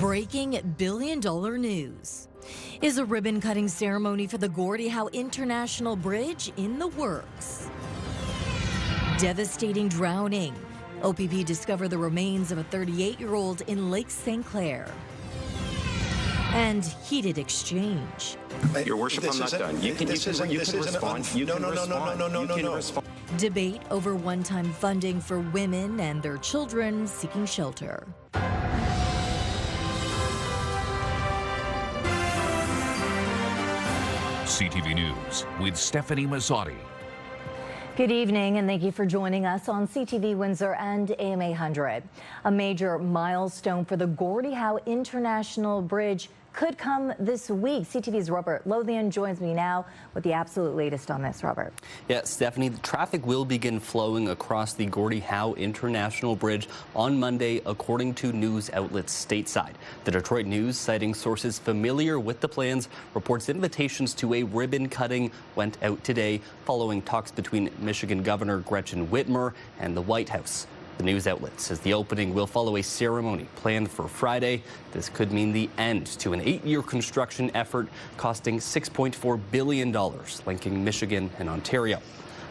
Breaking billion-dollar news. Is a ribbon-cutting ceremony for the Gordie Howe International Bridge in the works? Devastating drowning. OPP discovered the remains of a 38-year-old in Lake St. Clair. And heated exchange. Your Worship, I'm not done. You can respond. No. Debate over one-time funding for women and their children seeking shelter. CTV News with Stefanie Masotti. Good evening and thank you for joining us on CTV Windsor and AM 800. A major milestone for the Gordie Howe International Bridge could come this week. CTV's Robert Lothian joins me now with the absolute latest on this. Robert. Yeah, Stephanie, the traffic will begin flowing across the Gordie Howe International Bridge on Monday, according to news outlets stateside. The Detroit News, citing sources familiar with the plans, reports invitations to a ribbon cutting went out today following talks between Michigan Governor Gretchen Whitmer and the White House. The news outlet says the opening will follow a ceremony planned for Friday. This could mean the end to an 8-year construction effort costing $6.4 billion, linking Michigan and Ontario.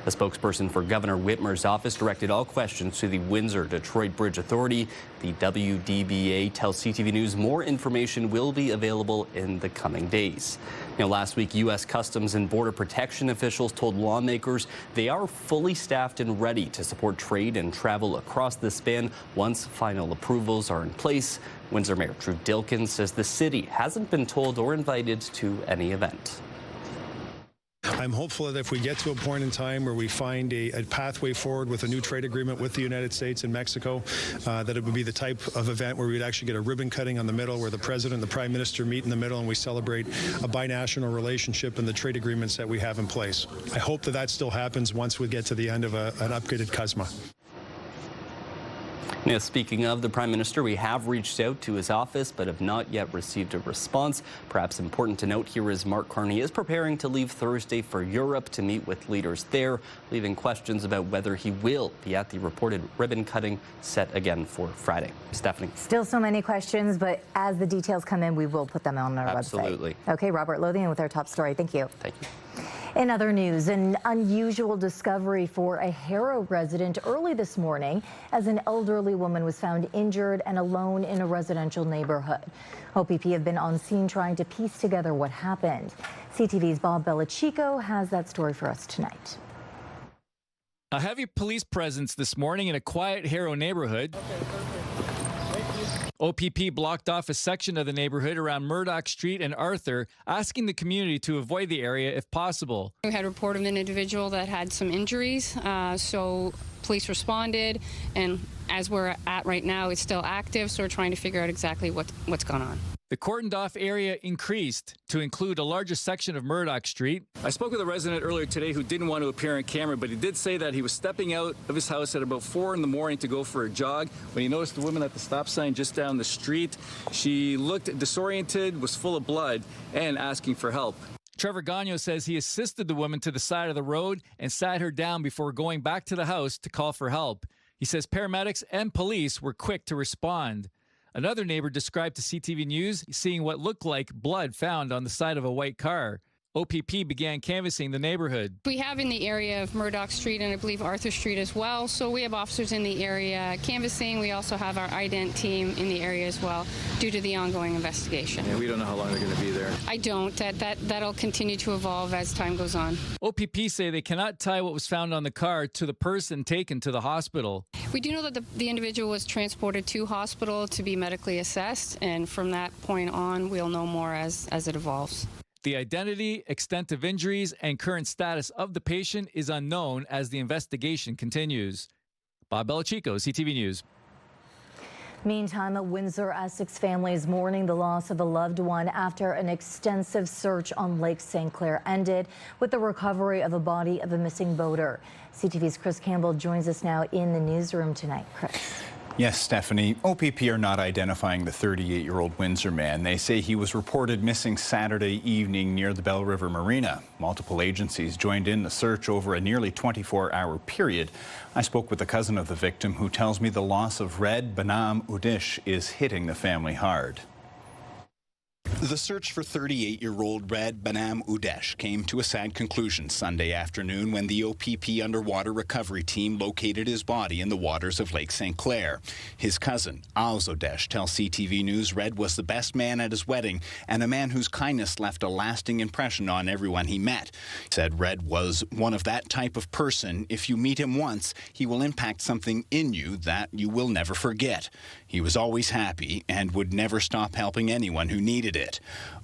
A spokesperson for Governor Whitmer's office directed all questions to the Windsor-Detroit Bridge Authority. The WDBA tells CTV News more information will be available in the coming days. Now, last week, U.S. Customs and Border Protection officials told lawmakers they are fully staffed and ready to support trade and travel across the span once final approvals are in place. Windsor Mayor Drew Dilkins says the city hasn't been told or invited to any event. I'm hopeful that if we get to a point in time where we find a pathway forward with a new trade agreement with the United States and Mexico, that it would be the type of event where we'd actually get a ribbon cutting on the middle, where the President and the Prime Minister meet in the middle and we celebrate a binational relationship and the trade agreements that we have in place. I hope that that still happens once we get to the end of an upgraded CUSMA. Now, speaking of the Prime Minister, we have reached out to his office but have not yet received a response. Perhaps important to note here is Mark Carney is preparing to leave Thursday for Europe to meet with leaders there, leaving questions about whether he will be at the reported ribbon cutting set again for Friday. Stephanie. Still so many questions, but as the details come in, we will put them on our website. Absolutely. Okay, Robert Lothian with our top story. Thank you. Thank you. In other news, an unusual discovery for a Harrow resident early this morning as an elderly woman was found injured and alone in a residential neighborhood. OPP have been on scene trying to piece together what happened. CTV's Bob Belichico has that story for us tonight. A heavy police presence this morning in a quiet Harrow neighborhood. OPP blocked off a section of the neighborhood around Murdoch Street and Arthur, asking the community to avoid the area if possible. We had a report of an individual that had some injuries, so police responded, and as we're at right now, it's still active, so we're trying to figure out exactly what's going on. The cordoned off area increased to include a larger section of Murdoch Street. I spoke with a resident earlier today who didn't want to appear on camera, but he did say that he was stepping out of his house at about 4 in the morning to go for a jog when he noticed the woman at the stop sign just down the street. She looked disoriented, was full of blood, and asking for help. Trevor Gagnon says he assisted the woman to the side of the road and sat her down before going back to the house to call for help. He says paramedics and police were quick to respond. Another neighbor described to CTV News seeing what looked like blood found on the side of a white car. OPP began canvassing the neighborhood. We have in the area of Murdoch Street and I believe Arthur Street as well, so we have officers in the area canvassing. We also have our ident team in the area as well due to the ongoing investigation. And we don't know how long they're going to be there. I don't. That'll continue to evolve as time goes on. OPP say they cannot tie what was found on the car to the person taken to the hospital. We do know that the individual was transported to hospital to be medically assessed, and from that point on, we'll know more as it evolves. The identity, extent of injuries, and current status of the patient is unknown as the investigation continues. Bob Belichico, CTV News. Meantime, a Windsor-Essex family is mourning the loss of a loved one after an extensive search on Lake St. Clair ended with the recovery of a body of a missing boater. CTV's Chris Campbell joins us now in the newsroom tonight. Chris. Yes, Stephanie. OPP are not identifying the 38-year-old Windsor man. They say he was reported missing Saturday evening near the Bell River Marina. Multiple agencies joined in the search over a nearly 24-hour period. I spoke with a cousin of the victim who tells me the loss of Red Banam Udish is hitting the family hard. The search for 38-year-old Red Banam Udesh came to a sad conclusion Sunday afternoon when the OPP underwater recovery team located his body in the waters of Lake St. Clair. His cousin, Aoz Udesh, tells CTV News Red was the best man at his wedding and a man whose kindness left a lasting impression on everyone he met. He said Red was one of that type of person. If you meet him once, he will impact something in you that you will never forget. He was always happy and would never stop helping anyone who needed it.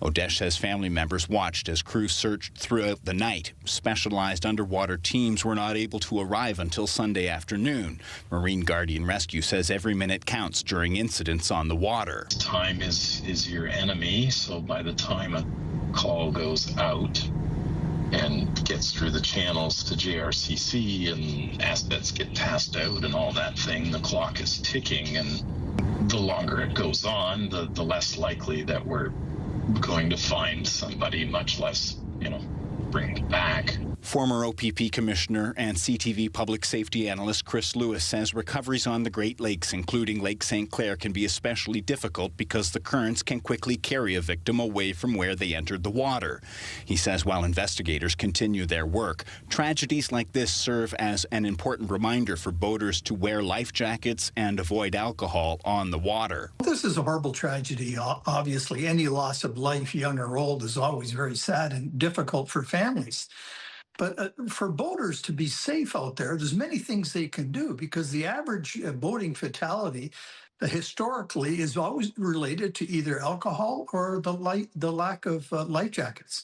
Udesh says family members watched as crews searched throughout the night. Specialized underwater teams were not able to arrive until Sunday afternoon. Marine Guardian Rescue says every minute counts during incidents on the water. Time is your enemy, so by the time a call goes out and gets through the channels to JRCC and assets get passed out and all that thing, the clock is ticking, and the longer it goes on, the less likely that we're going to find somebody, much less, bring it back. Former OPP Commissioner and CTV Public Safety Analyst Chris Lewis says recoveries on the Great Lakes, including Lake St. Clair, can be especially difficult because the currents can quickly carry a victim away from where they entered the water. He says while investigators continue their work, tragedies like this serve as an important reminder for boaters to wear life jackets and avoid alcohol on the water. This is a horrible tragedy. Obviously, any loss of life, young or old, is always very sad and difficult for families. But for boaters to be safe out there, there's many things they can do, because the average boating fatality historically is always related to either alcohol or the lack of life jackets.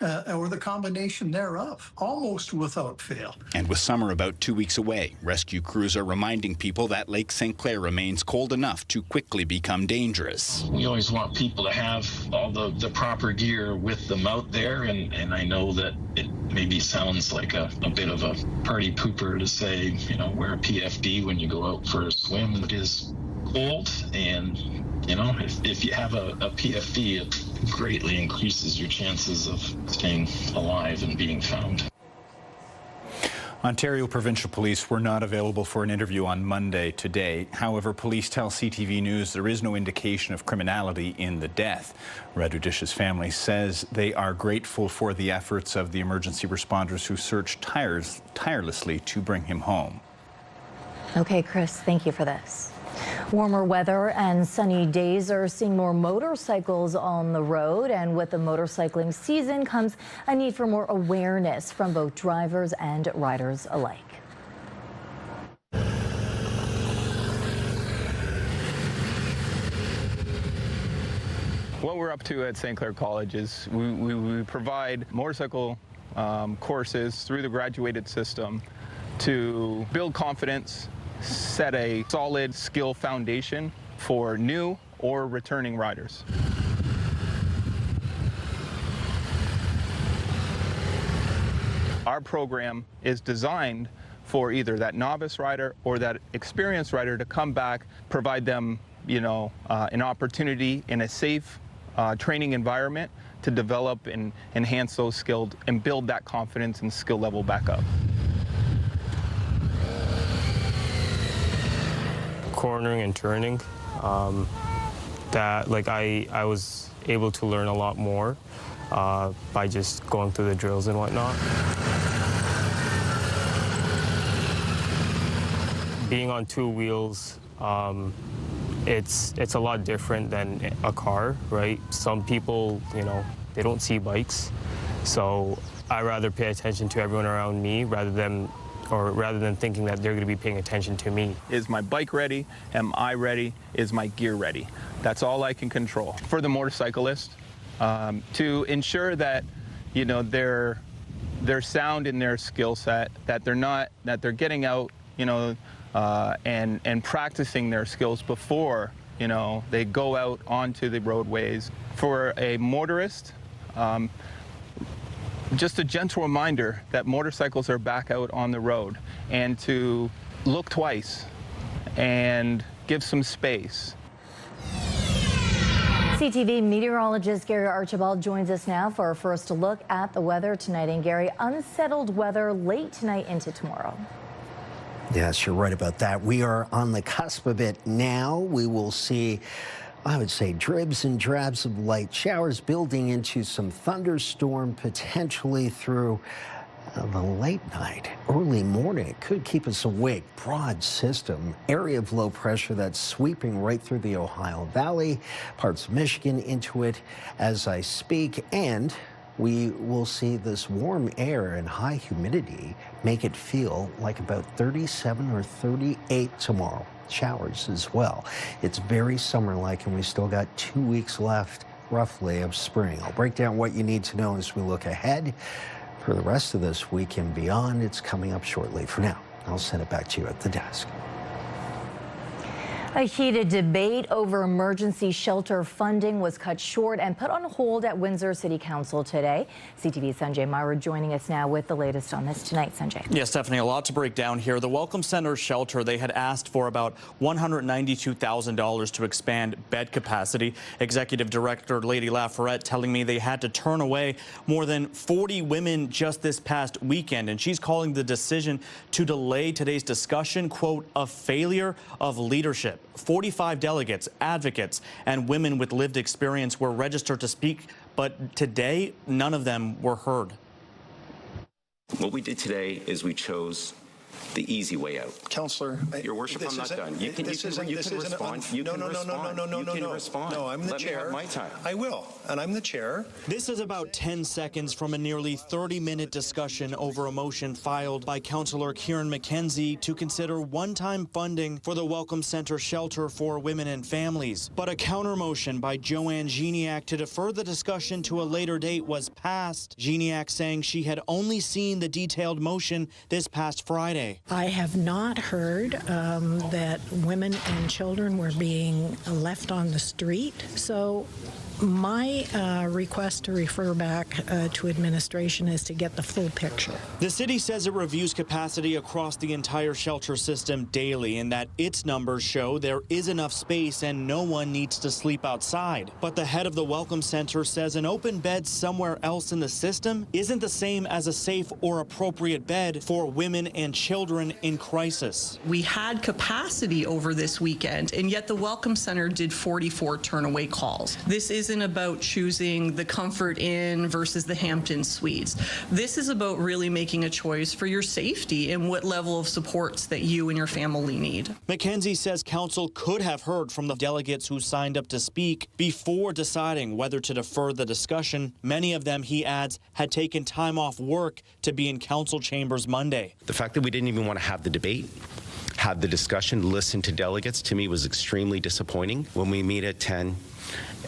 Or the combination thereof, almost without fail. And with summer about 2 weeks away, rescue crews are reminding people that Lake St. Clair remains cold enough to quickly become dangerous. We always want people to have all the proper gear with them out there, and I know that it maybe sounds like a bit of a party pooper to say, wear a PFD when you go out for a swim. It is cold, and if you have a PFD, it greatly increases your chances of staying alive and being found. Ontario Provincial Police were not available for an interview on Monday today. However, police tell CTV News there is no indication of criminality in the death. Red Udesh's family says they are grateful for the efforts of the emergency responders who searched tirelessly to bring him home. Okay, Chris, thank you for this. Warmer weather and sunny days are seeing more motorcycles on the road, and with the motorcycling season comes a need for more awareness from both drivers and riders alike. What we're up to at St. Clair College is we provide motorcycle courses through the graduated system to build confidence, set a solid skill foundation for new or returning riders. Our program is designed for either that novice rider or that experienced rider to come back, provide them, an opportunity in a safe training environment to develop and enhance those skills and build that confidence and skill level back up. Cornering and turning, I was able to learn a lot more by just going through the drills and whatnot. Being on two wheels, it's a lot different than a car, right? Some people, they don't see bikes, so I rather pay attention to everyone around me rather than thinking that they're going to be paying attention to me. Is my bike ready? Am I ready? Is my gear ready? That's all I can control. For the motorcyclist, to ensure that, they're sound in their skill set, that they're getting out, and practicing their skills before, they go out onto the roadways. For a motorist, just a gentle reminder that motorcycles are back out on the road, and to look twice and give some space. CTV meteorologist Gary Archibald joins us now for our first look at the weather tonight. And Gary, unsettled weather late tonight into tomorrow. Yes, you're right about that. We are on the cusp of it now. We will see I would say dribs and drabs of light showers building into some thunderstorm potentially through the late night, early morning. It could keep us awake. Broad system, area of low pressure that's sweeping right through the Ohio Valley, parts of Michigan into it as I speak, and we will see this warm air and high humidity make it feel like about 37 or 38 tomorrow. Showers as well. It's very summer-like, and we still got 2 weeks left, roughly, of spring. I'll break down what you need to know as we look ahead. For the rest of this week and beyond, it's coming up shortly. For now, I'll send it back to you at the desk. A heated debate over emergency shelter funding was cut short and put on hold at Windsor City Council today. CTV's Sanjay Myra joining us now with the latest on this tonight. Sanjay. Yes, Stephanie, a lot to break down here. The Welcome Center shelter, they had asked for about $192,000 to expand bed capacity. Executive Director Lady Lafayette telling me they had to turn away more than 40 women just this past weekend. And she's calling the decision to delay today's discussion, quote, a failure of leadership. 45 delegates, advocates, and women with lived experience were registered to speak, but today, none of them were heard. What we did today is we chose the easy way out. Councillor, Your Worship, I'm not done. You can respond. You can respond. No, I'm the chair. Let me have my time. I will, and I'm the chair. This is about 10 seconds from a nearly 30-minute discussion over a motion filed by Councillor Kieran McKenzie to consider one-time funding for the Welcome Center shelter for women and families. But a counter-motion by Joanne Geniac to defer the discussion to a later date was passed. Geniac saying she had only seen the detailed motion this past Friday. I have not heard that women and children were being left on the street. So my request to refer back to administration is to get the full picture. The city says it reviews capacity across the entire shelter system daily and that its numbers show there is enough space and no one needs to sleep outside. But the head of the Welcome Center says an open bed somewhere else in the system isn't the same as a safe or appropriate bed for women and children in crisis. We had capacity over this weekend, and yet the Welcome Center did 44 turn-away calls. This isn't about choosing the Comfort Inn versus the Hampton Suites. This is about really making a choice for your safety and what level of supports that you and your family need. McKenzie says council could have heard from the delegates who signed up to speak before deciding whether to defer the discussion. Many of them, he adds, had taken time off work to be in council chambers Monday. The fact that we didn't even want to have the debate, have the discussion, listen to delegates, to me was extremely disappointing. When we meet at 10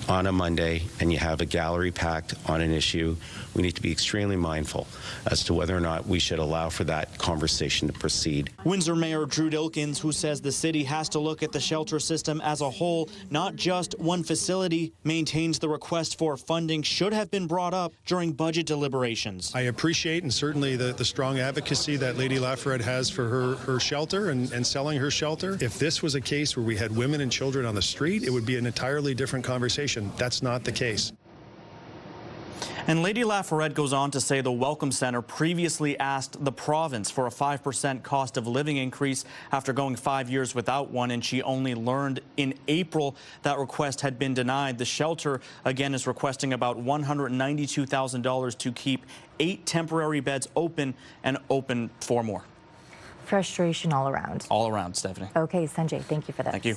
on a Monday and you have a gallery packed on an issue, we need to be extremely mindful as to whether or not we should allow for that conversation to proceed. Windsor Mayor Drew Dilkins, who says the city has to look at the shelter system as a whole, not just one facility, maintains the request for funding should have been brought up during budget deliberations. I appreciate and certainly the strong advocacy that Lady Lafayette has for her shelter and selling her shelter. If this was a case where we had women and children on the street, it would be an entirely different conversation. That's not the case. And Lady Lafayette goes on to say the Welcome Center previously asked the province for a 5% cost of living increase after going 5 years without one, and she only learned in April that request had been denied. The shelter, again, is requesting about $192,000 to keep 8 temporary beds open and open 4 more. Frustration all around. All around, Stephanie. Okay, Sanjay, thank you for that. Thank you.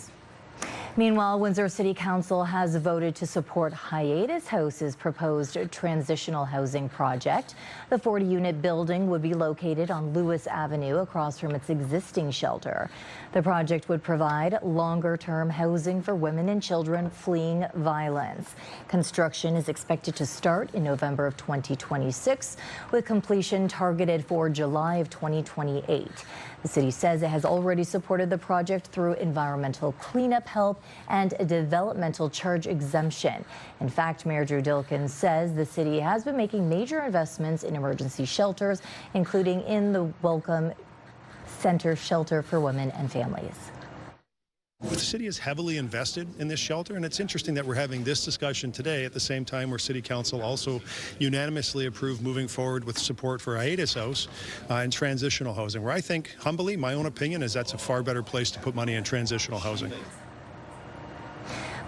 Meanwhile, Windsor City Council has voted to support Hiatus House's proposed transitional housing project. The 40-unit building would be located on Lewis Avenue across from its existing shelter. The project would provide longer-term housing for women and children fleeing violence. Construction is expected to start in November of 2026, with completion targeted for July of 2028. The city says it has already supported the project through environmental cleanup help and a developmental charge exemption. In fact, Mayor Drew Dilkins says the city has been making major investments in emergency shelters, including in the Welcome Center shelter for women and families. The city is heavily invested in this shelter, and it's interesting that we're having this discussion today at the same time where City Council also unanimously approved moving forward with support for Hiatus House and transitional housing, where I think, humbly, my own opinion is that's a far better place to put money in transitional housing.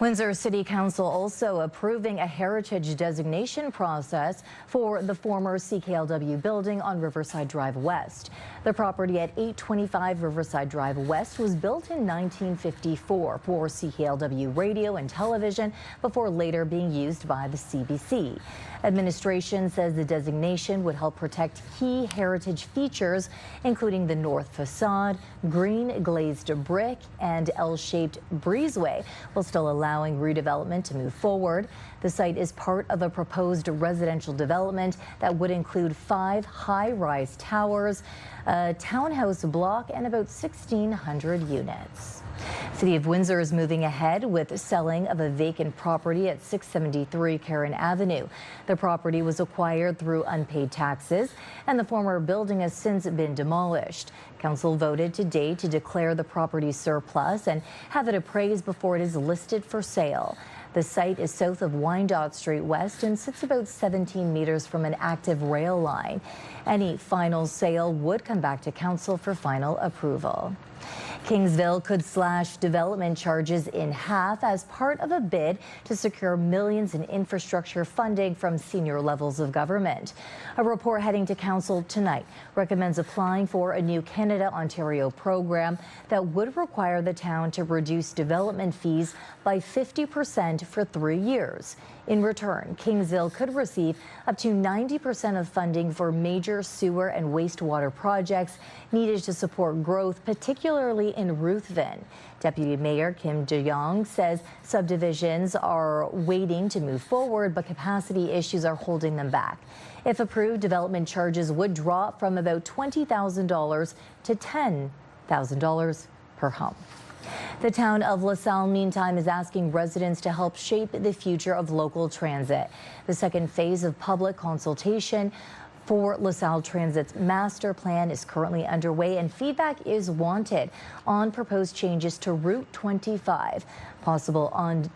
Windsor City Council also approving a heritage designation process for the former CKLW building on Riverside Drive West. The property at 825 Riverside Drive West was built in 1954 for CKLW radio and television before later being used by the CBC. Administration says the designation would help protect key heritage features, including the north facade, green glazed brick, and L-shaped breezeway, while still allowing redevelopment to move forward. The site is part of a proposed residential development that would include 5 high-rise towers, a townhouse block, and about 1,600 units. City of Windsor is moving ahead with selling of a vacant property at 673 Karen Avenue. The property was acquired through unpaid taxes, and the former building has since been demolished. Council voted today to declare the property surplus and have it appraised before it is listed for sale. The site is south of Wyandotte Street West and sits about 17 meters from an active rail line. Any final sale would come back to council for final approval. Kingsville could slash development charges in half as part of a bid to secure millions in infrastructure funding from senior levels of government. A report heading to council tonight recommends applying for a new Canada-Ontario program that would require the town to reduce development fees by 50% for 3 years. In return, Kingsville could receive up to 90% of funding for major sewer and wastewater projects needed to support growth, particularly in Ruthven. Deputy Mayor Kim DeYoung says subdivisions are waiting to move forward, but capacity issues are holding them back. If approved, development charges would drop from about $20,000 to $10,000 per home. The town of LaSalle, meantime, is asking residents to help shape the future of local transit. The second phase of public consultation for LaSalle Transit's master plan is currently underway, and feedback is wanted on proposed changes to Route 25, possible on-demand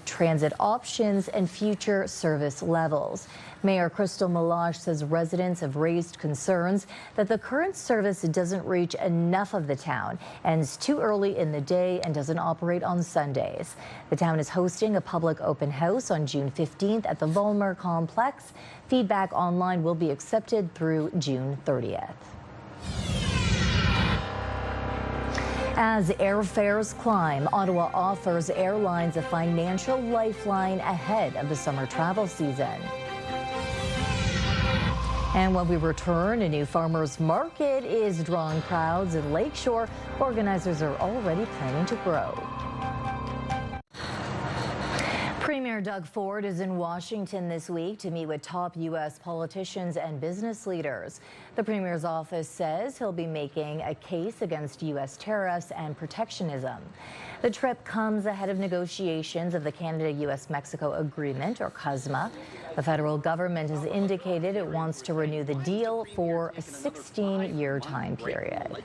transit options, and future service levels. Mayor Crystal Meloche says residents have raised concerns that the current service doesn't reach enough of the town, ends too early in the day, and doesn't operate on Sundays. The town is hosting a public open house on June 15th at the Volmer Complex. Feedback online will be accepted through June 30th. As airfares climb, Ottawa offers airlines a financial lifeline ahead of the summer travel season. And when we return, a new farmers market is drawing crowds in Lakeshore. Organizers are already planning to grow. Premier Doug Ford is in Washington this week to meet with top U.S. politicians and business leaders. The Premier's office says he'll be making a case against U.S. tariffs and protectionism. The trip comes ahead of negotiations of the Canada-U.S.-Mexico Agreement, or CUSMA. The federal government has indicated it wants to renew the deal for a 16-year time period.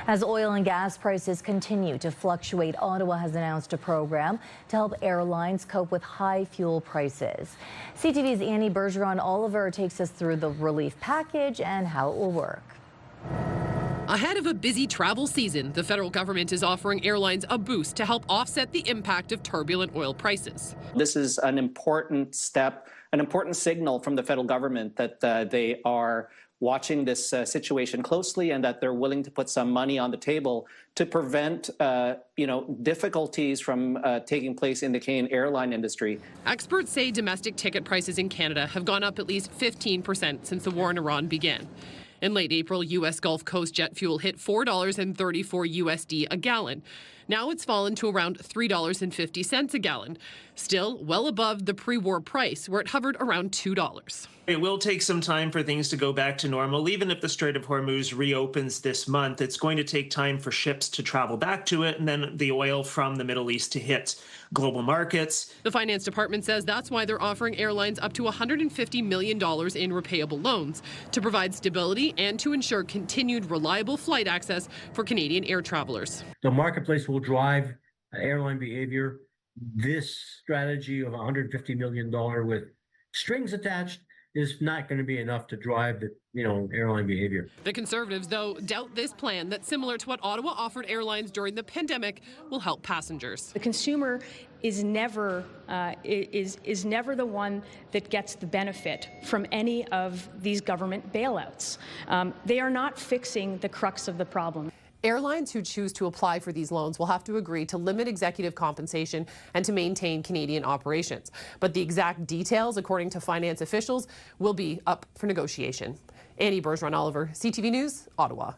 As oil and gas prices continue to fluctuate, Ottawa has announced a program to help airlines cope with high fuel prices. CTV's Annie Bergeron-Oliver takes us through the relief package and how it will work. Ahead of a busy travel season, the federal government is offering airlines a boost to help offset the impact of turbulent oil prices. This is an important step, an important signal from the federal government that they are watching this situation closely and that they're willing to put some money on the table to prevent difficulties from taking place in the Canadian airline industry. Experts say domestic ticket prices in Canada have gone up at least 15% since the war in Iran began. In late April, U.S. Gulf Coast jet fuel hit $4.34 USD a gallon. Now it's fallen to around $3.50 a gallon, still well above the pre-war price, where it hovered around $2. It will take some time for things to go back to normal. Even if the Strait of Hormuz reopens this month, it's going to take time for ships to travel back to it and then the oil from the Middle East to hit global markets. The Finance Department says that's why they're offering airlines up to $150 million in repayable loans to provide stability and to ensure continued reliable flight access for Canadian air travelers. The marketplace will drive airline behavior. This strategy of $150 million with strings attached is not going to be enough to drive the, airline behavior. The Conservatives, though, doubt this plan that, similar to what Ottawa offered airlines during the pandemic, will help passengers. The consumer is never the one that gets the benefit from any of these government bailouts. They are not fixing the crux of the problem. Airlines who choose to apply for these loans will have to agree to limit executive compensation and to maintain Canadian operations. But the exact details, according to finance officials, will be up for negotiation. Annie Bergeron-Oliver, CTV News, Ottawa.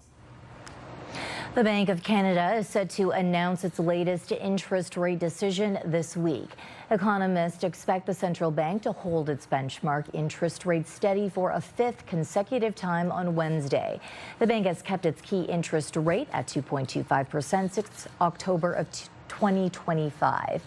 The Bank of Canada is set to announce its latest interest rate decision this week. Economists expect the central bank to hold its benchmark interest rate steady for a fifth consecutive time on Wednesday. The bank has kept its key interest rate at 2.25% since October of 2025.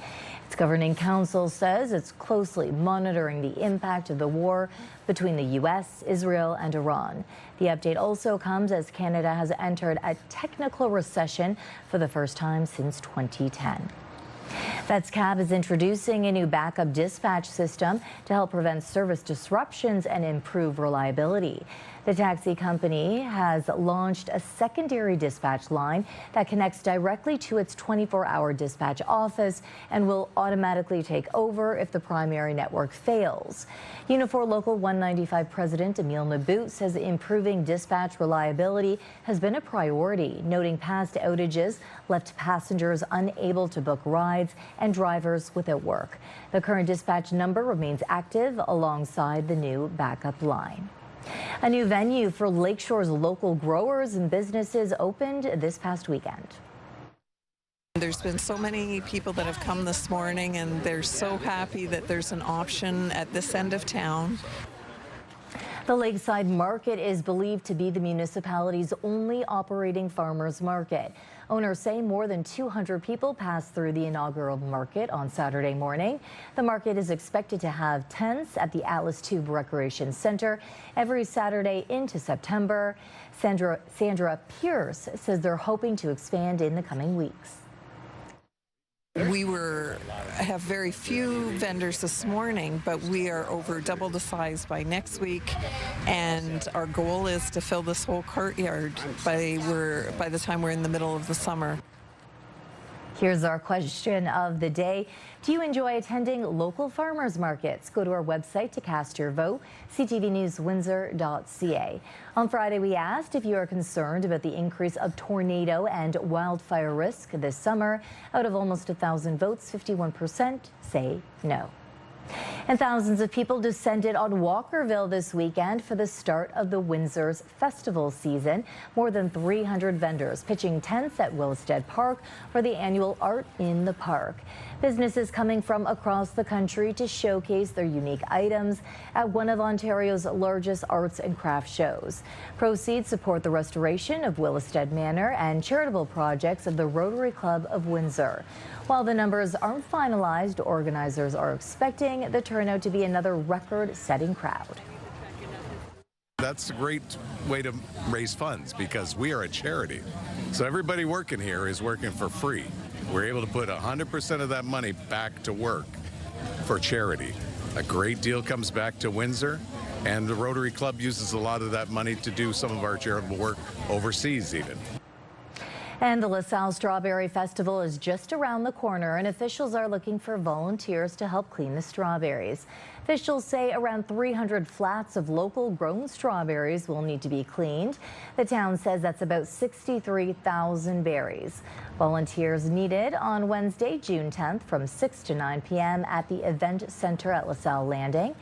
Its governing council says it's closely monitoring the impact of the war between the U.S., Israel, and Iran. The update also comes as Canada has entered a technical recession for the first time since 2010. FedScab is introducing a new backup dispatch system to help prevent service disruptions and improve reliability. The taxi company has launched a secondary dispatch line that connects directly to its 24-hour dispatch office and will automatically take over if the primary network fails. Unifor Local 195 President Emile Nabout says improving dispatch reliability has been a priority, noting past outages left passengers unable to book rides and drivers without work. The current dispatch number remains active alongside the new backup line. A new venue for Lakeshore's local growers and businesses opened this past weekend. There's been so many people that have come this morning, and they're so happy that there's an option at this end of town. The Lakeside Market is believed to be the municipality's only operating farmers market. Owners say more than 200 people passed through the inaugural market on Saturday morning. The market is expected to have tents at the Atlas Tube Recreation Center every Saturday into September. Sandra Pierce says they're hoping to expand in the coming weeks. We have very few vendors this morning, but we are over double the size by next week, and our goal is to fill this whole courtyard by the time we're in the middle of the summer. Here's our question of the day. Do you enjoy attending local farmers markets? Go to our website to cast your vote, ctvnewswindsor.ca. On Friday, we asked if you are concerned about the increase of tornado and wildfire risk this summer. Out of almost 1,000 votes, 51% say no. And thousands of people descended on Walkerville this weekend for the start of the Windsor's festival season. More than 300 vendors pitching tents at Willstead Park for the annual Art in the Park. Businesses coming from across the country to showcase their unique items at one of Ontario's largest arts and crafts shows. Proceeds support the restoration of Willstead Manor and charitable projects of the Rotary Club of Windsor. While the numbers aren't finalized, organizers are expecting the turnout to be another record-setting crowd. That's a great way to raise funds because we are a charity. So everybody working here is working for free. We're able to put 100% of that money back to work for charity. A great deal comes back to Windsor, and the Rotary Club uses a lot of that money to do some of our charitable work overseas even. And the LaSalle Strawberry Festival is just around the corner, and officials are looking for volunteers to help clean the strawberries. Officials say around 300 flats of local grown strawberries will need to be cleaned. The town says that's about 63,000 berries. Volunteers needed on Wednesday, June 10th from 6 to 9 p.m. at the Event Center at LaSalle Landing.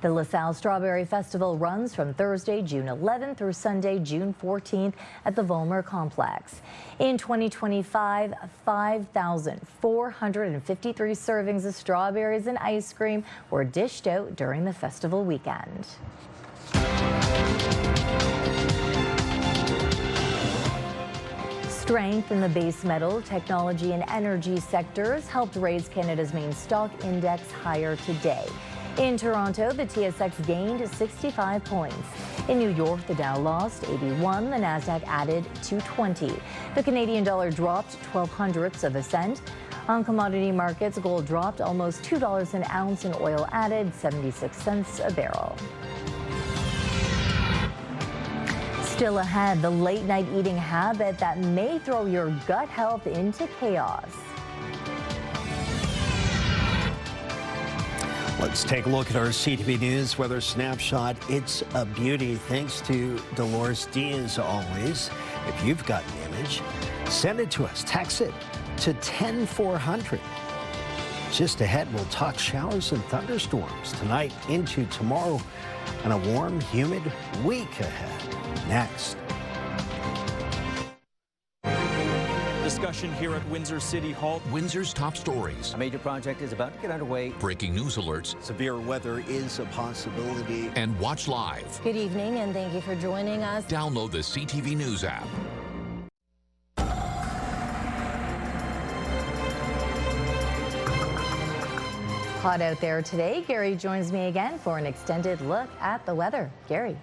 The LaSalle Strawberry Festival runs from Thursday, June 11th through Sunday, June 14th at the Vollmer Complex. In 2025, 5,453 servings of strawberries and ice cream were dished out during the festival weekend. Strength in the base metal, technology, and energy sectors helped raise Canada's main stock index higher today. In Toronto, the TSX gained 65 points. In New York, the Dow lost 81. The Nasdaq added 220. The Canadian dollar dropped 0.12 of a cent. On commodity markets, gold dropped almost $2 an ounce and oil added 76 cents a barrel. Still ahead, the late night eating habit that may throw your gut health into chaos. Let's take a look at our CTV News weather snapshot. It's a beauty. Thanks to Dolores D as always. If you've got an image, send it to us. Text it to 10400. Just ahead, we'll talk showers and thunderstorms tonight into tomorrow and a warm, humid week ahead. Next. Discussion here at Windsor City Hall. Windsor's top stories. A major project is about to get underway. Breaking news alerts. Severe weather is a possibility. And watch live. Good evening, and thank you for joining us. Download the CTV News app. Hot out there today. Gary joins me again for an extended look at the weather. Gary.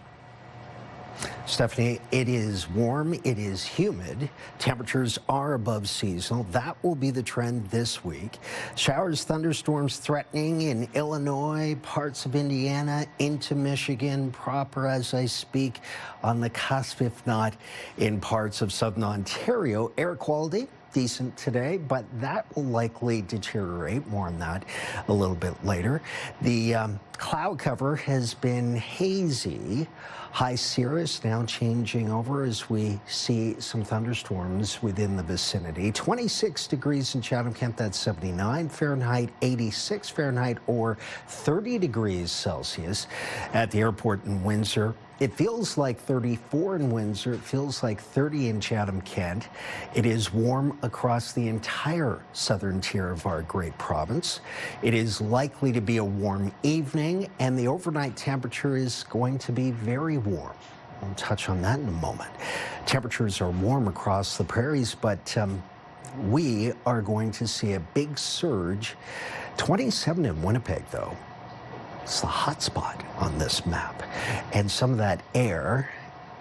Stefanie, it is warm, it is humid. Temperatures are above seasonal. That will be the trend this week. Showers, thunderstorms threatening in Illinois, parts of Indiana, into Michigan proper as I speak, on the cusp, if not in parts of southern Ontario. Air quality decent today, but that will likely deteriorate. More on that a little bit later. The cloud cover has been hazy. High cirrus now changing over as we see some thunderstorms within the vicinity. 26 degrees in Chatham-Kent, that's 79 Fahrenheit, 86 Fahrenheit, or 30 degrees Celsius at the airport in Windsor. It feels like 34 in Windsor. It feels like 30 in Chatham-Kent. It is warm across the entire southern tier of our great province. It is likely to be a warm evening, and the overnight temperature is going to be very warm. I'll touch on that in a moment. Temperatures are warm across the prairies, but we are going to see a big surge. 27 in Winnipeg, though. It's the hot spot on this map. And some of that air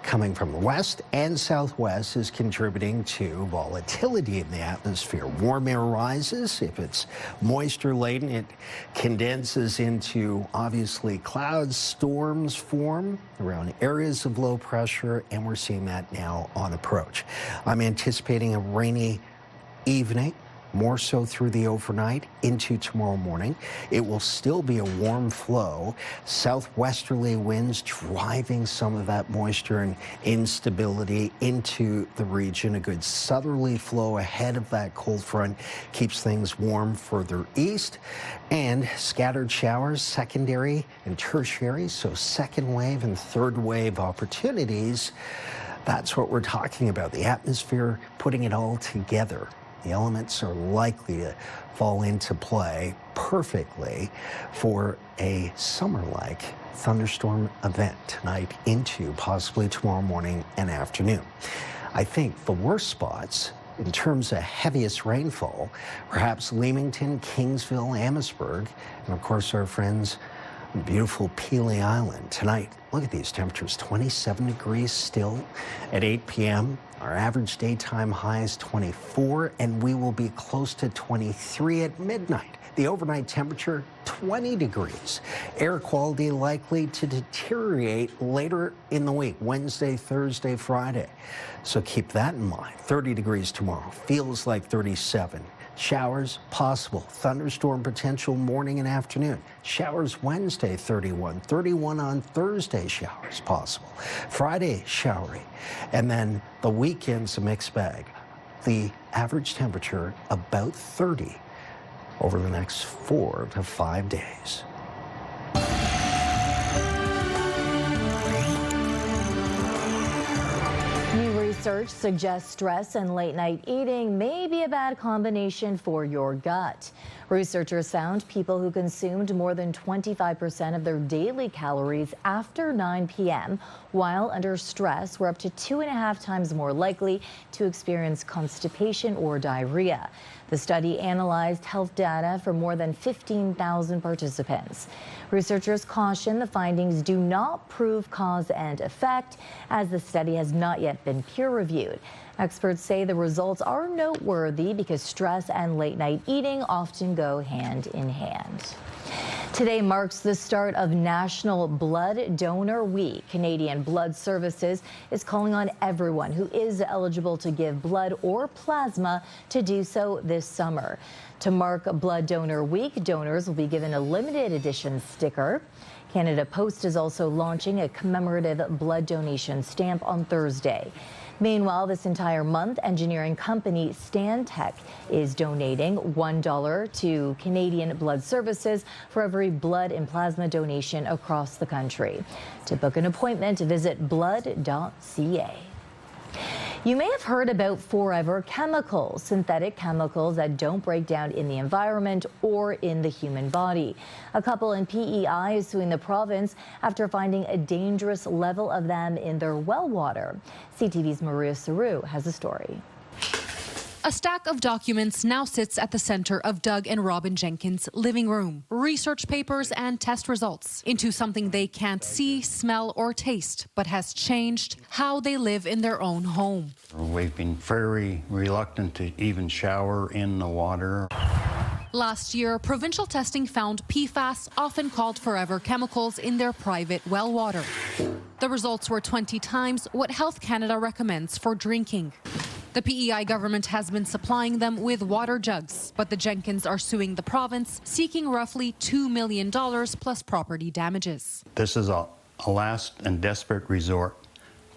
coming from the west and southwest is contributing to volatility in the atmosphere. Warm air rises. If it's moisture laden, it condenses into obviously clouds. Storms form around areas of low pressure, and we're seeing that now on approach. I'm anticipating a rainy evening, more so through the overnight into tomorrow morning. It will still be a warm flow. Southwesterly winds driving some of that moisture and instability into the region. A good southerly flow ahead of that cold front keeps things warm further east. And scattered showers, secondary and tertiary, so second wave and third wave opportunities. That's what we're talking about. The atmosphere putting it all together. The elements are likely to fall into play perfectly for a summer-like thunderstorm event tonight into possibly tomorrow morning and afternoon. I think the worst spots in terms of heaviest rainfall, perhaps Leamington, Kingsville, Amherstburg, and of course our friends on beautiful Pelee Island. Tonight, look at these temperatures, 27 degrees still at 8 p.m. Our average daytime high is 24, and we will be close to 23 at midnight. The overnight temperature, 20 degrees. Air quality likely to deteriorate later in the week, Wednesday, Thursday, Friday. So keep that in mind. 30 degrees tomorrow, feels like 37. Showers possible. Thunderstorm potential morning and afternoon. Showers Wednesday, 31. 31 on Thursday, showers possible. Friday, showery. And then the weekend's a mixed bag. The average temperature about 30 over the next 4 to 5 days. Research suggests stress and late-night eating may be a bad combination for your gut. Researchers found people who consumed more than 25% of their daily calories after 9 p.m. while under stress were up to 2.5 times more likely to experience constipation or diarrhea. The study analyzed health data for more than 15,000 participants. Researchers caution the findings do not prove cause and effect, as the study has not yet been peer-reviewed. Experts say the results are noteworthy because stress and late-night eating often go hand in hand. Today marks the start of National Blood Donor Week. Canadian Blood Services is calling on everyone who is eligible to give blood or plasma to do so this summer. To mark Blood Donor Week, donors will be given a limited edition sticker. Canada Post is also launching a commemorative blood donation stamp on Thursday. Meanwhile, this entire month, engineering company Stantec is donating $1 to Canadian Blood Services for every blood and plasma donation across the country. To book an appointment, visit blood.ca. You may have heard about forever chemicals, synthetic chemicals that don't break down in the environment or in the human body. A couple in PEI is suing the province after finding a dangerous level of them in their well water. CTV's Maria Saru has the story. A stack of documents now sits at the center of Doug and Robin Jenkins' living room. Research papers and test results into something they can't see, smell, or taste, but has changed how they live in their own home. We've been very reluctant to even shower in the water. Last year, provincial testing found PFAS, often called forever chemicals, in their private well water. The results were 20 times what Health Canada recommends for drinking. The PEI government has been supplying them with water jugs, but the Jenkins are suing the province, seeking roughly $2 million plus property damages. This is a last and desperate resort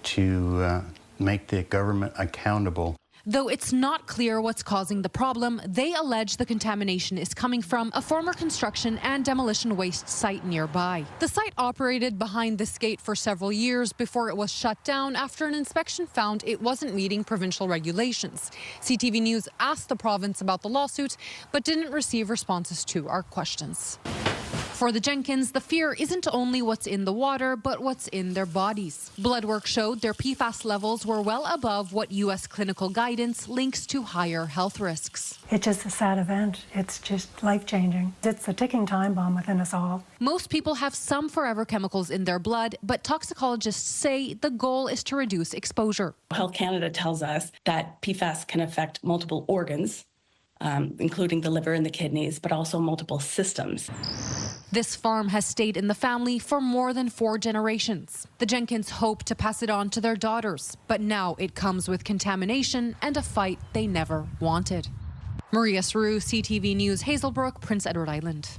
to make the government accountable. Though it's not clear what's causing the problem, they allege the contamination is coming from a former construction and demolition waste site nearby. The site operated behind this gate for several years before it was shut down after an inspection found it wasn't meeting provincial regulations. CTV News asked the province about the lawsuit, but didn't receive responses to our questions. For the Jenkins, the fear isn't only what's in the water, but what's in their bodies. Blood work showed their PFAS levels were well above what U.S. clinical guidance links to higher health risks. It's just a sad event. It's just life-changing. It's a ticking time bomb within us all. Most people have some forever chemicals in their blood, but toxicologists say the goal is to reduce exposure. Health Canada tells us that PFAS can affect multiple organs, including the liver and the kidneys, but also multiple systems. This farm has stayed in the family for more than 4 generations. The Jenkins hope to pass it on to their daughters, but now it comes with contamination and a fight they never wanted. Maria Saru, CTV News, Hazelbrook, Prince Edward Island.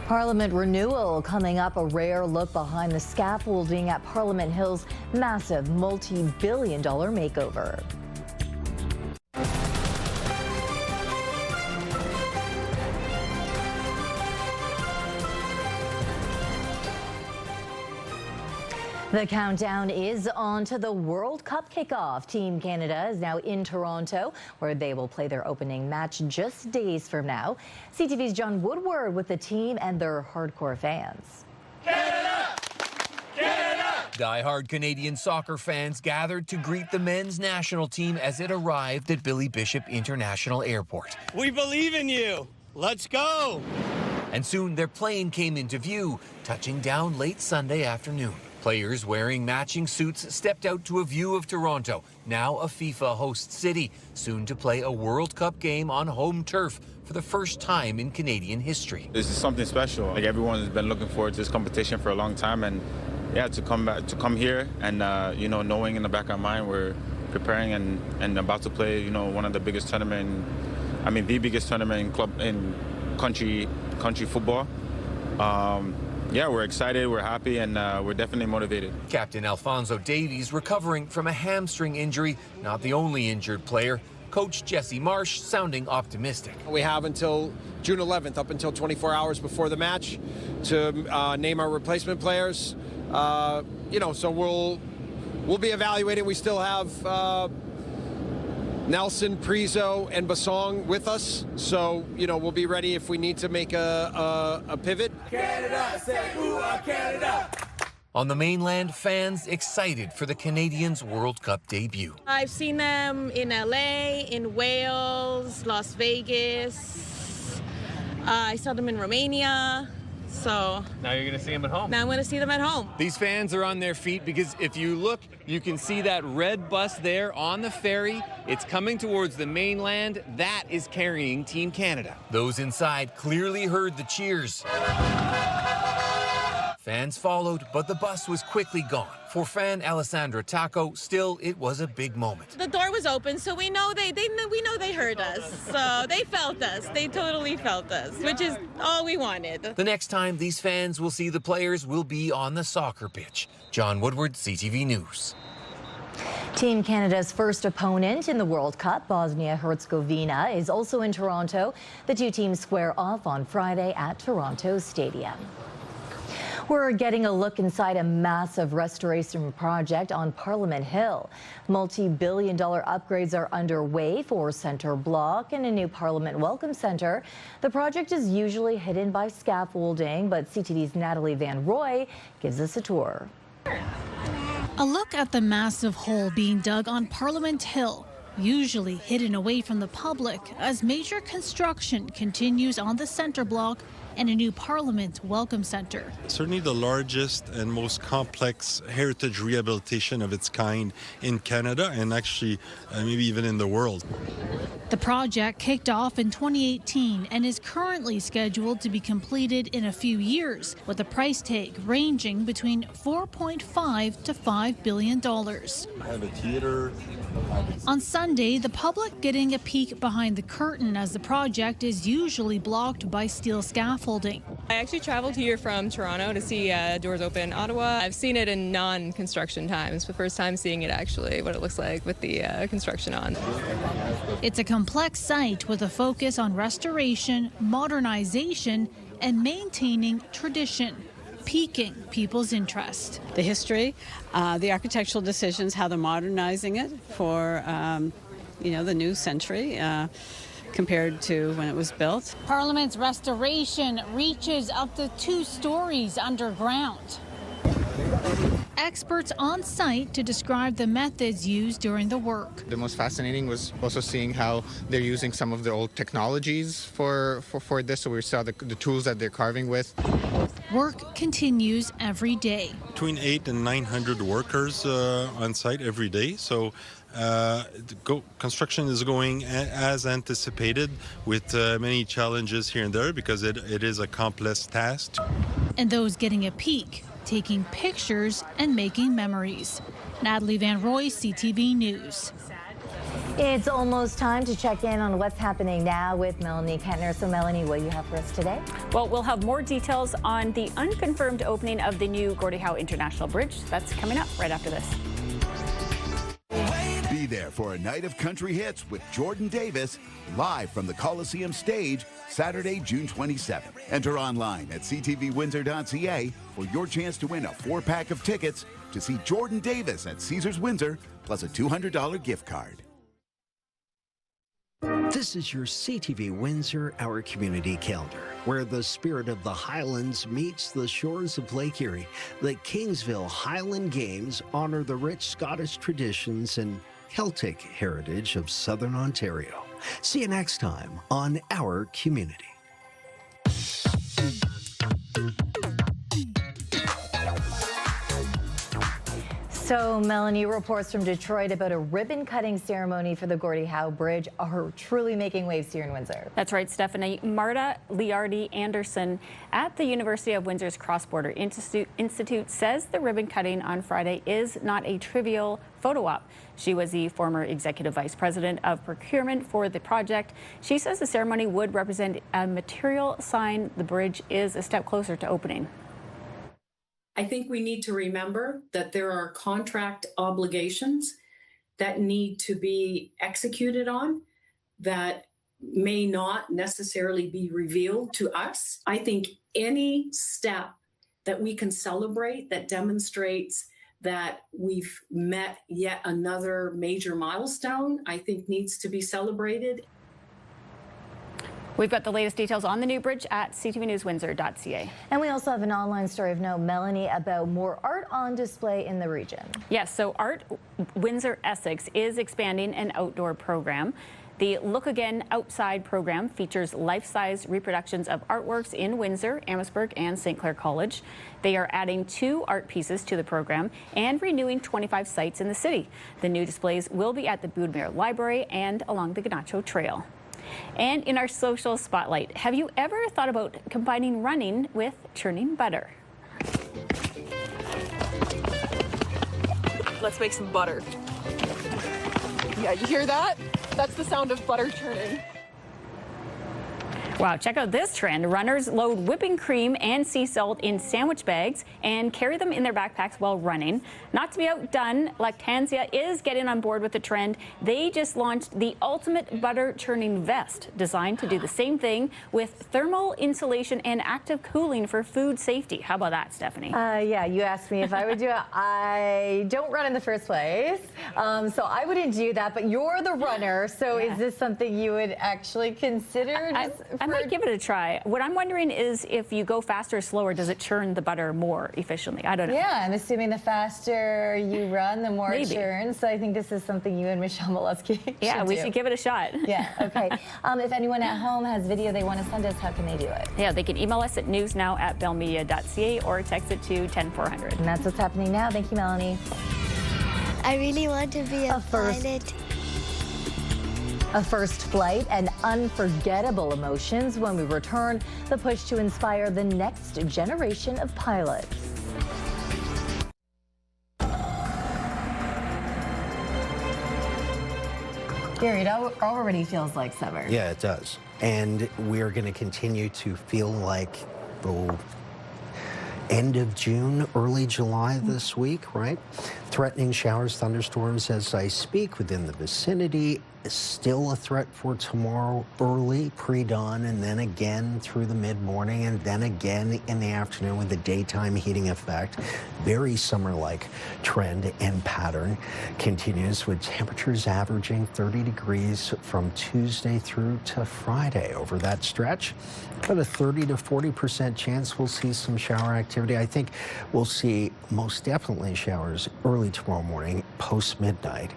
Parliament renewal coming up, a rare look behind the scaffolding at Parliament Hill's massive multi-billion-dollar makeover. The countdown is on to the World Cup kickoff. Team Canada is now in Toronto, where they will play their opening match just days from now. CTV's John Woodward with the team and their hardcore fans. Canada! Canada! Die-hard Canadian soccer fans gathered to greet the men's national team as it arrived at Billy Bishop International Airport. We believe in you. Let's go! And soon their plane came into view, touching down late Sunday afternoon. Players wearing matching suits stepped out to a view of Toronto, now a FIFA host city, soon to play a World Cup game on home turf for the first time in Canadian history. This is something special. Like, everyone has been looking forward to this competition for a long time, and yeah, to come here and you know, knowing in the back of our mind we're preparing and about to play, you know, one of the biggest tournament, I mean the biggest tournament in country football. Yeah, we're excited, we're happy, and we're definitely motivated. Captain Alphonso Davies recovering from a hamstring injury, not the only injured player. Coach Jesse Marsh sounding optimistic. We have until June 11th, up until 24 hours before the match, to name our replacement players. You know, so we'll be evaluating. We still have Nelson, Prizo, and Basong with us, so you know we'll be ready if we need to make a pivot. Canada, say Canada! On the mainland, fans excited for the Canadians' World Cup debut. I've seen them in LA, in Wales, Las Vegas. I saw them in Romania. So now you're going to see them at home. Now I'm going to see them at home. These fans are on their feet because if you look, you can see that red bus there on the ferry. It's coming towards the mainland. That is carrying Team Canada. Those inside clearly heard the cheers. Fans followed, but the bus was quickly gone. For fan Alessandra Taco, still, it was a big moment. The door was open, so we know they heard us. So they felt us. They totally felt us, which is all we wanted. The next time these fans will see the players will be on the soccer pitch. John Woodward, CTV News. Team Canada's first opponent in the World Cup, Bosnia-Herzegovina, is also in Toronto. The two teams square off on Friday at Toronto Stadium. We're getting a look inside a massive restoration project on Parliament Hill. Multi-billion-dollar upgrades are underway for Centre Block and a new Parliament Welcome Centre. The project is usually hidden by scaffolding, but CTV's Natalie Van Roy gives us a tour. A look at the massive hole being dug on Parliament Hill, usually hidden away from the public as major construction continues on the Centre Block and a new Parliament Welcome Centre. Certainly the largest and most complex heritage rehabilitation of its kind in Canada and actually maybe even in the world. The project kicked off in 2018 and is currently scheduled to be completed in a few years, with a price tag ranging between $4.5 to $5 billion. I have a theater. On Sunday, the public getting a peek behind the curtain as the project is usually blocked by steel scaffolding. I actually traveled here from Toronto to see Doors Open Ottawa. I've seen it in non-construction times. The first time seeing it actually, what it looks like with the construction on. It's a complex site with a focus on restoration, modernization, and maintaining tradition, piquing people's interest. The history, the architectural decisions, how they're modernizing it for, the new century. Compared to when it was built. Parliament's restoration reaches up to 2 stories underground. Experts on site to describe the methods used during the work. The most fascinating was also seeing how they're using some of the old technologies for this. So we saw the tools that they're carving with. Work continues every day. Between 800 and 900 workers on site every day. So construction is going as anticipated with many challenges here and there because it is a complex task. And those getting a peek, taking pictures and making memories. Natalie Van Roy, CTV News. It's almost time to check in on what's happening now with Melanie Kentner. So Melanie, what do you have for us today? Well, we'll have more details on the unconfirmed opening of the new Gordie Howe International Bridge. That's coming up right after this. Be there for a night of country hits with Jordan Davis, live from the Coliseum stage, Saturday, June 27th. Enter online at ctvwindsor.ca for your chance to win a 4-pack of tickets to see Jordan Davis at Caesars Windsor, plus a $200 gift card. This is your CTV Windsor Our Community Calendar, where the spirit of the Highlands meets the shores of Lake Erie. The Kingsville Highland Games honor the rich Scottish traditions and Celtic heritage of Southern Ontario. See you next time on Our Community. So Melanie, reports from Detroit about a ribbon-cutting ceremony for the Gordie Howe Bridge are truly making waves here in Windsor. That's right, Stefanie. Marta Liardi Anderson at the University of Windsor's Cross-Border Institute says the ribbon cutting on Friday is not a trivial photo op. She was the former executive vice president of procurement for the project. She says the ceremony would represent a material sign the bridge is a step closer to opening. I think we need to remember that there are contract obligations that need to be executed on that may not necessarily be revealed to us. I think any step that we can celebrate that demonstrates that we've met yet another major milestone, I think needs to be celebrated. We've got the latest details on the new bridge at ctvnewswindsor.ca. And we also have an online story of note, Melanie, about more art on display in the region. Yes, so Art Windsor Essex is expanding an outdoor program. The Look Again Outside program features life-size reproductions of artworks in Windsor, Amherstburg, and St. Clair College. They are adding 2 art pieces to the program and renewing 25 sites in the city. The new displays will be at the Boudemere Library and along the Ganacho Trail. And in our social spotlight, have you ever thought about combining running with churning butter? Let's make some butter. Yeah, you hear that? That's the sound of butter churning. Wow, check out this trend. Runners load whipping cream and sea salt in sandwich bags and carry them in their backpacks while running. Not to be outdone, Lactantia is getting on board with the trend. They just launched the ultimate butter churning vest, designed to do the same thing with thermal insulation and active cooling for food safety. How about that, Stefanie? Yeah, you asked me if I would do it. I don't run in the first place, so I wouldn't do that, but you're the runner, so is this something you would actually consider? I might give it a try. What I'm wondering is if you go faster or slower, does it churn the butter more efficiently? I don't know. Yeah, I'm assuming the faster you run, the more it Maybe. churns. So I think this is something you and Michelle Molesky should give it a shot. Yeah, okay. If anyone at home has video they want to send us, how can they do it? Yeah, they can email us at newsnow@bellmedia.ca or text it to 10400. And that's what's happening now. Thank you, Melanie. I really want to be a pilot. A first flight and unforgettable emotions. When we return, the push to inspire the next generation of pilots. Gary, it already feels like summer. Yeah, it does. And we're going to continue to feel like the end of June, early July this week, right? Threatening showers, thunderstorms as I speak within the vicinity. Still a threat for tomorrow early, pre-dawn, and then again through the mid-morning, and then again in the afternoon with the daytime heating effect. Very summer-like trend and pattern continues with temperatures averaging 30 degrees from Tuesday through to Friday. Over that stretch, about a 30 to 40% chance we'll see some shower activity. I think we'll see most definitely showers early tomorrow morning, post-midnight.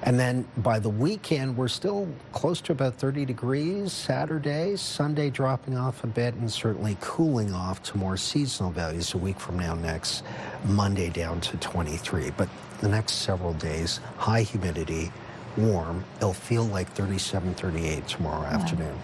And then by the weekend, we're still close to about 30 degrees Saturday, Sunday dropping off a bit, and certainly cooling off to more seasonal values a week from now, next Monday down to 23. But the next several days, high humidity, warm. It'll feel like 37, 38 tomorrow afternoon.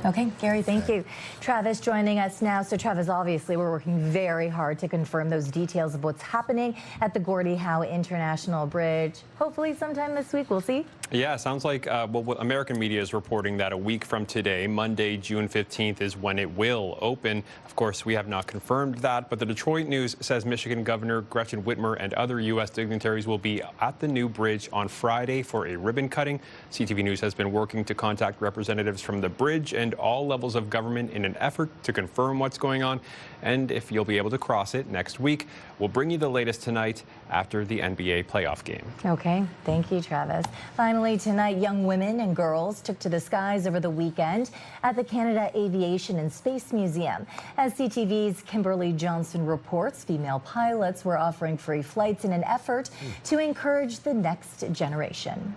Okay, Gary, thank you. Travis joining us now. So Travis, obviously we're working very hard to confirm those details of what's happening at the Gordie Howe International Bridge. Hopefully sometime this week, we'll see. Yeah, sounds like what American media is reporting that a week from today, Monday, June 15th, is when it will open. Of course, we have not confirmed that, but the Detroit News says Michigan Governor Gretchen Whitmer and other U.S. dignitaries will be at the new bridge on Friday for a ribbon cutting. CTV News has been working to contact representatives from the bridge and all levels of government in an effort to confirm what's going on and if you'll be able to cross it next week. We'll bring you the latest tonight after the NBA playoff game. Okay, thank you, Travis. Finally tonight, young women and girls took to the skies over the weekend at the Canada Aviation and Space Museum. As CTV's Kimberly Johnson reports, female pilots were offering free flights in an effort to encourage the next generation.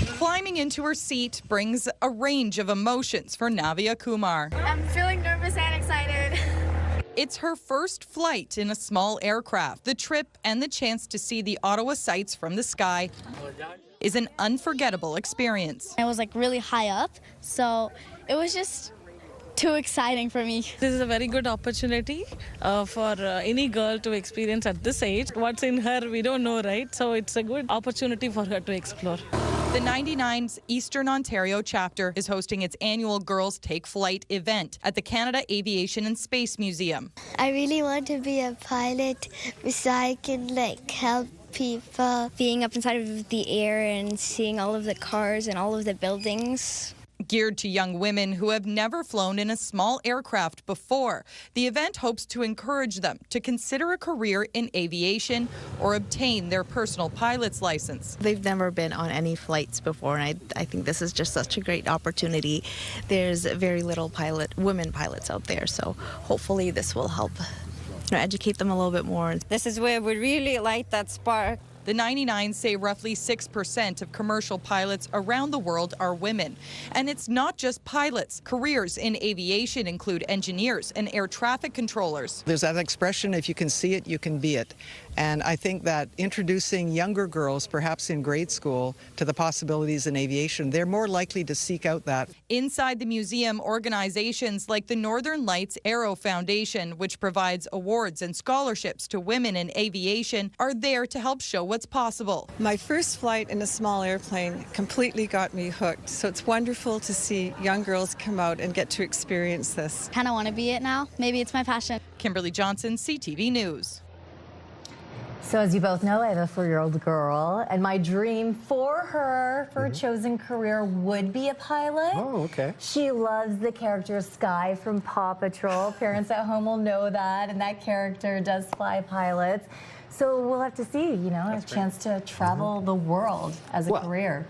Climbing into her seat brings a range of emotions for Navya Kumar. I'm feeling nervous and excited. It's her first flight in a small aircraft. The trip and the chance to see the Ottawa sights from the sky is an unforgettable experience. I was like really high up, so it was just too exciting for me. This is a very good opportunity for any girl to experience at this age. What's in her, we don't know, right? So it's a good opportunity for her to explore. The 99's Eastern Ontario chapter is hosting its annual Girls Take Flight event at the Canada Aviation and Space Museum. I really want to be a pilot so I can help people. Being up inside of the air and seeing all of the cars and all of the buildings. Geared to young women who have never flown in a small aircraft before, the event hopes to encourage them to consider a career in aviation or obtain their personal pilot's license. They've never been on any flights before, and I think this is just such a great opportunity. There's very little women pilots out there, so hopefully this will help educate them a little bit more. This is where we really light that spark The 99 say roughly 6% of commercial pilots around the world are women. And it's not just pilots. Careers in aviation include engineers and air traffic controllers. There's that expression, if you can see it, you can be it. And I think that introducing younger girls, perhaps in grade school, to the possibilities in aviation, they're more likely to seek out that. Inside the museum, organizations like the Northern Lights Harrow Foundation, which provides awards and scholarships to women in aviation, are there to help show what's possible. My first flight in a small airplane completely got me hooked. So it's wonderful to see young girls come out and get to experience this. Kind of want to be it now. Maybe it's my passion. Kimberly Johnson, CTV News. So as you both know, I have a 4-year-old girl, and my dream for her, for a chosen career, would be a pilot. Oh, okay. She loves the character Sky from Paw Patrol. Parents at home will know that, and that character does fly pilots. So we'll have to see, you know, a chance to travel the world as a career.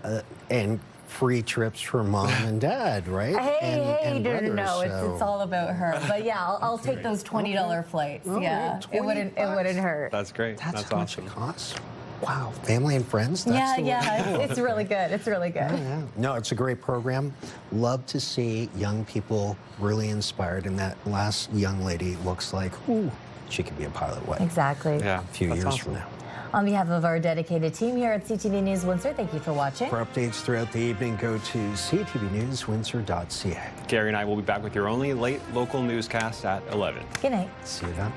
And free trips for mom and dad, right? Hey, brothers, no, so. it's all about her. But yeah, I'll take those $20 flights. Oh, yeah, it wouldn't hurt. That's great. That's awesome. how much it costs. Wow, family and friends. That's It's really good. It's really good. Yeah. No, it's a great program. Love to see young people really inspired, and that last young lady looks like, ooh, she could be a pilot. What? Exactly. Yeah, a few years from now. On behalf of our dedicated team here at CTV News Windsor, thank you for watching. For updates throughout the evening, go to ctvnewswindsor.ca. Gary and I will be back with your only late local newscast at 11. Good night. See you then.